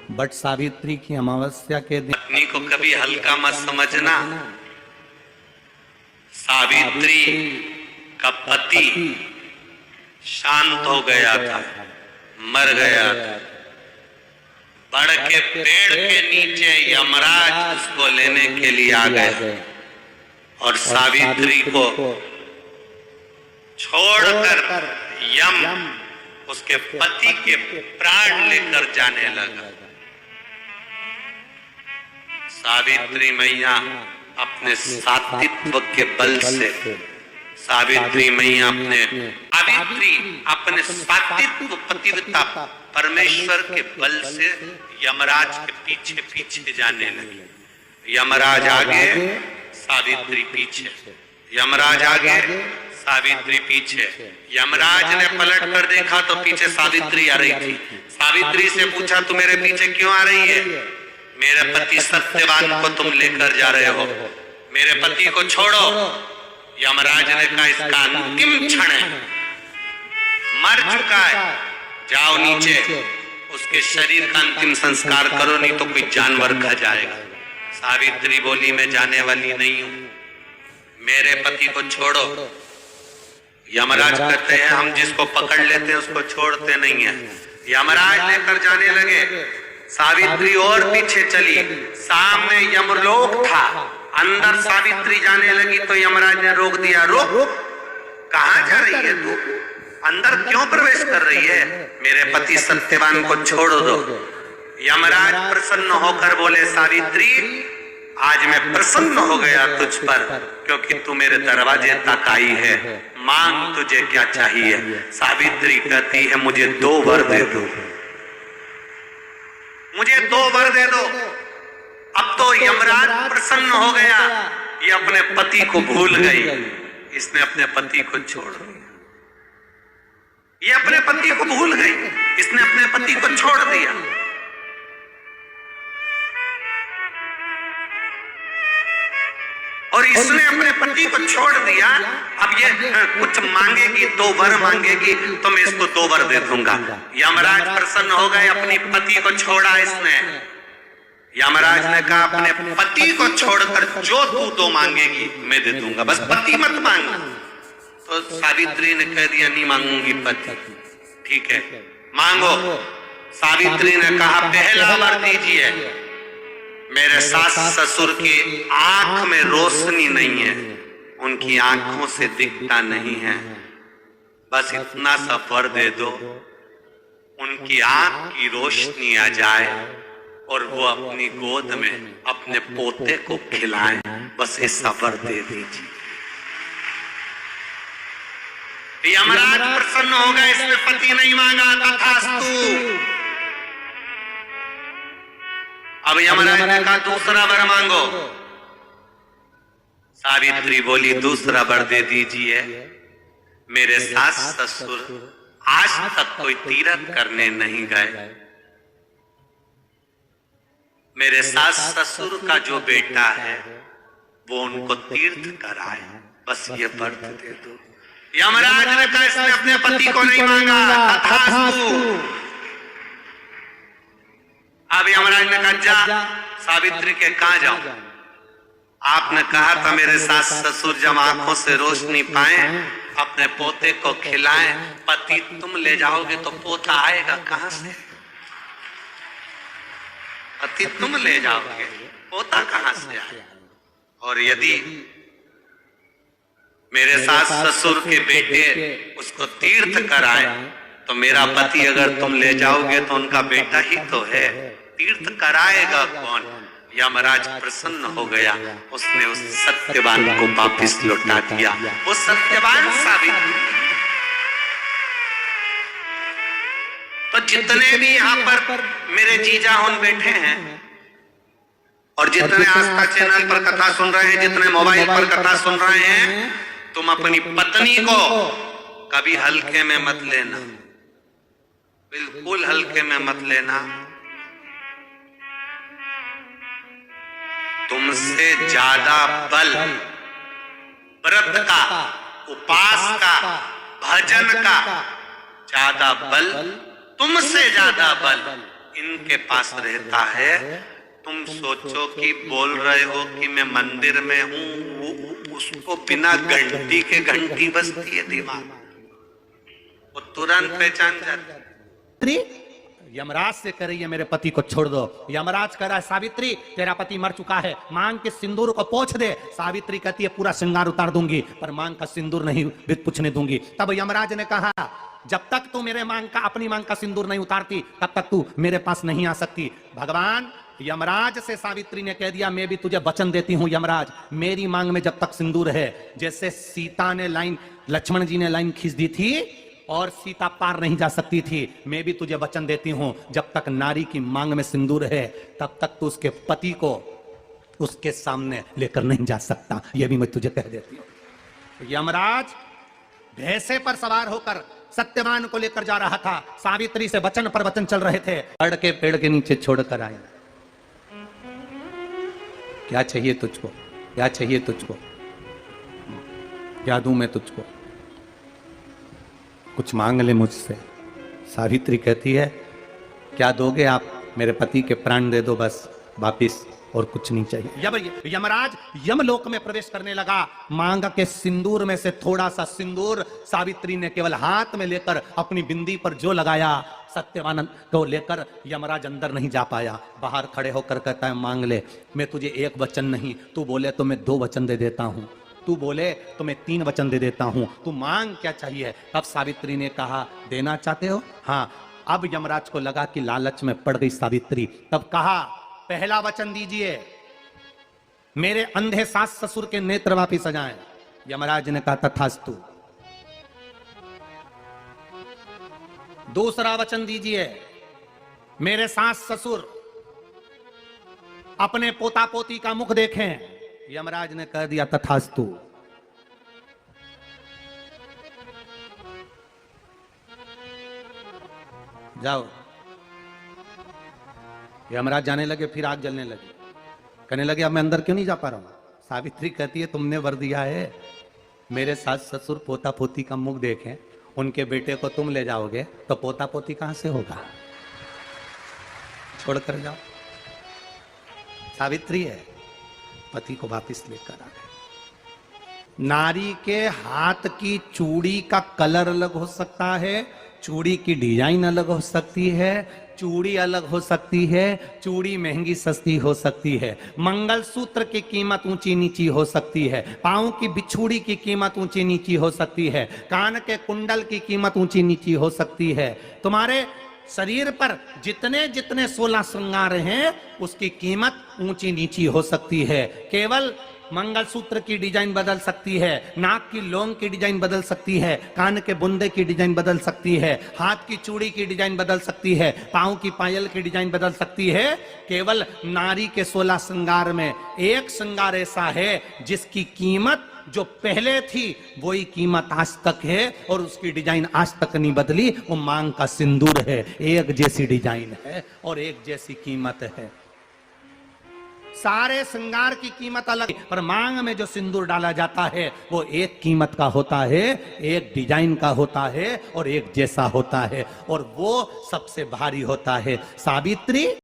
But Savitri की अमावस्या के दिन पत्नी को कभी हल्का मत समझना। सावित्री का पति शांत हो गया था, मर गया था। बड़ के पेड़ के नीचे यमराज उसको लेने के लिए आ गए और सावित्री को छोड़कर यम उसके पति के प्राण लेकर जाने लगा। सावित्री मैया अपने सात्वित्व के बल से, सावित्री मैया अपने सात्वित्व पतिव्रता परमेश्वर के बल से यमराज के पीछे पीछे जाने लगी। यमराज आगे, सावित्री पीछे, यमराज आगे, सावित्री पीछे। यमराज ने पलट कर देखा तो पीछे सावित्री आ रही थी। सावित्री से पूछा, तू मेरे पीछे क्यों आ रही है? मेरे पति सत्यवान को तुम लेकर जा रहे हो, मेरे पति को छोड़ो। यमराज ने कहा, इसका अंतिम क्षण है, मर चुका है, जाओ नीचे उसके शरीर का अंतिम संस्कार करो, नहीं तो कोई जानवर खा जाएगा। सावित्री बोली, मैं जाने वाली नहीं हूं, मेरे पति को छोड़ो। यमराज कहते हैं, हम जिसको पकड़ लेते हैं उसको छोड़ते नहीं है। यमराज लेकर जाने लगे। सावित्री और पीछे चली, सामने यमलोक था, अंदर सावित्री जाने लगी तो यमराज ने रोक दिया। रुक, कहां जा रही है तू? अंदर क्यों प्रवेश कर रही है? मेरे पति सत्यवान को छोड़ दो। यमराज प्रसन्न होकर बोले, सावित्री आज मैं प्रसन्न हो गया तुझ पर, क्योंकि तू मेरे दरवाजे तक आई है। मांग, तुझे क्या चाहिए? सावित्री कहती है, मुझे 2 वर दे दो, मुझे 2 वर दे दो। अब तो यमराज प्रसन्न हो गया, ये अपने पति को भूल गई, इसने अपने पति को छोड़ दिया। ये अपने पति को भूल गई, इसने अपने पति को छोड़ दिया। और इसने अपने पति को छोड़ दिया। अब ये कुछ मांगेगी, 2 वर मांगेगी तो मैं इसको 2 वर दे दूंगा। यमराज प्रसन्न हो गए, अपनी पति को छोड़ा इसने। यमराज ने कहा, अपने पति को छोड़कर जो तू 2 मांगेगी मैं दे दूंगा, बस पति मत मांग। तो सावित्री ने कह दिया, नहीं मांगूंगी पति। ठीक है, मांगो। सावित्री ने कहा, पहला वर दीजिए, मेरे सास ससुर की आंख में रोशनी नहीं है, उनकी आंखों से दिखता नहीं है, बस इतना सा वर दे दो, उनकी आंख की रोशनी आ जाए और वो अपनी गोद में अपने पोते को खिलाएं, बस ऐसा वर दे दीजिए। यमराज प्रसन्न हो गए, इसने पति नहीं मांगा, तथास्तु। अब यमराज ने कहा, दूसरा वर मांगो। सावित्री बोली, दूसरा वर दे दीजिए, मेरे सास ससुर आज तक कोई तीर्थ करने नहीं गए, मेरे सास ससुर का जो बेटा है वो उनको तीर्थ कराए, बस ये वर दे दो। यमराज ने कहा, इसने अपने पति को नहीं मांगा, तथास्तु। अब यमराज ने कहा, जा सावित्री के कहां जाऊं? आपने कहा था मेरे सास ससुर जब आंखों से रोशनी पाए अपने पोते को खिलाएं, पति तुम ले जाओगे तो पोता आएगा कहां से? पति तुम ले जाओगे, पोता कहां से आएगा? और यदि मेरे सास ससुर के बेटे उसको तीर्थ कराए तो मेरा पति अगर तुम ले जाओगे तो उनका बेटा ही तो है, तीर्थ कराएगा कौन? यमराज प्रसन्न हो गया, उसने उस सत्यवान को वापिस लौटा दिया। वो सत्यवान सावित्री। तो जितने भी यहाँ पर मेरे जीजा उन बैठे हैं और जितने आस्था चैनल पर कथा सुन रहे हैं, जितने मोबाइल पर कथा सुन रहे हैं, तुम अपनी पत्नी को कभी हल्के में मत लेना, बिल्कुल हल्के में मत लेना। तुमसे ज्यादा बल व्रत का, उपास का, भजन का ज्यादा बल, तुमसे ज्यादा बल इनके पास रहता है। तुम सोचो कि बोल रहे हो कि मैं मंदिर में हूं, उसको बिना घंटी के घंटी बजती है दिमाग, वो तुरंत पहचान जाता है। यमराज से कह रही है मेरे पति को छोड़ दो। यमराज कह रहा है सावित्री तेरा पति मर चुका है, मांग के सिंदूर को पोंछ दे। सावित्री कहती है पूरा श्रृंगार उतार दूंगी पर मांग का सिंदूर नहीं पूछने दूंगी। तब यमराज ने कहा जब तक तू मेरे मांग का अपनी मांग का सिंदूर नहीं उतारती तब तक तू मेरे पास नहीं आ सकती। भगवान यमराज से सावित्री ने कह दिया मैं भी तुझे वचन देती हूं यमराज, मेरी मांग में जब तक सिंदूर है, जैसे सीता ने लाइन, लक्ष्मण जी ने लाइन खींच दी थी और सीता पार नहीं जा सकती थी, मैं भी तुझे वचन देती हूं जब तक नारी की मांग में सिंदूर है तब तक तू उसके पति को उसके सामने लेकर नहीं जा सकता, यह भी मैं तुझे कह देती हूं। यमराज भैंसे पर सवार होकर सत्यवान को लेकर जा रहा था, सावित्री से वचन पर वचन चल रहे थे। पेड़ के नीचे छोड़कर आए। क्या चाहिए तुझको, क्या चाहिए तुझको, क्या दूं मैं तुझको, कुछ मांग ले मुझसे। सावित्री कहती है क्या दोगे आप, मेरे पति के प्राण दे दो बस वापिस, और कुछ नहीं चाहिए। यमराज यमलोक में प्रवेश करने लगा। मांग के सिंदूर में से थोड़ा सा सिंदूर सावित्री ने केवल हाथ में लेकर अपनी बिंदी पर जो लगाया, सत्यवान को लेकर यमराज अंदर नहीं जा पाया। बाहर खड़े होकर कहता है मांग ले, मैं तुझे एक वचन नहीं, तू बोले तो मैं 2 वचन दे देता हूं, तू बोले तो मैं 3 वचन दे देता हूं, तू मांग क्या चाहिए। अब सावित्री ने कहा देना चाहते हो, हाँ। अब यमराज को लगा कि लालच में पड़ गई सावित्री, तब कहा पहला वचन दीजिए मेरे अंधे सास ससुर के नेत्र वापिस आ जाएं। यमराज ने कहा तथास्तु। दूसरा वचन दीजिए मेरे सास ससुर अपने पोता पोती का मुख देखें। यमराज ने कह दिया तथास्तु। जाओ। यमराज जाने लगे, फिर आग जलने लगी, कहने लगे अब मैं अंदर क्यों नहीं जा पा रहा हूं। सावित्री कहती है तुमने वर दिया है, मेरे सास ससुर पोता पोती का मुख देखें, उनके बेटे को तुम ले जाओगे तो पोता पोती कहां से होगा, छोड़कर जाओ। सावित्री है, पति को वापिस लेकर आ गए। नारी के हाथ की चूड़ी का कलर अलग हो सकता है, चूड़ी की डिजाइन अलग हो सकती है, चूड़ी अलग हो सकती है, चूड़ी महंगी सस्ती हो सकती है, मंगलसूत्र की कीमत ऊंची नीची हो सकती है, पांव की बिछुड़ी की कीमत ऊंची नीची हो सकती है, कान के कुंडल की कीमत ऊंची नीची हो सकती है। तुम्हारे शरीर पर जितने जितने 16 श्रृंगार हैं उसकी कीमत ऊंची नीची हो सकती है। केवल मंगलसूत्र की डिजाइन बदल सकती है, नाक की लौंग की डिजाइन बदल सकती है, कान के बुंदे की डिजाइन बदल सकती है, हाथ की चूड़ी की डिजाइन बदल सकती है, पांव की पायल की डिजाइन बदल सकती है। केवल नारी के 16 श्रृंगार में एक श्रृंगार ऐसा है जिसकी कीमत जो पहले थी वही कीमत आज तक है और उसकी डिजाइन आज तक नहीं बदली। वो मांग का सिंदूर है, एक जैसी डिजाइन है और एक जैसी कीमत है। सारे श्रृंगार की कीमत अलग, पर मांग में जो सिंदूर डाला जाता है वो एक कीमत का होता है, एक डिजाइन का होता है और एक जैसा होता है, और वो सबसे भारी होता है। सावित्री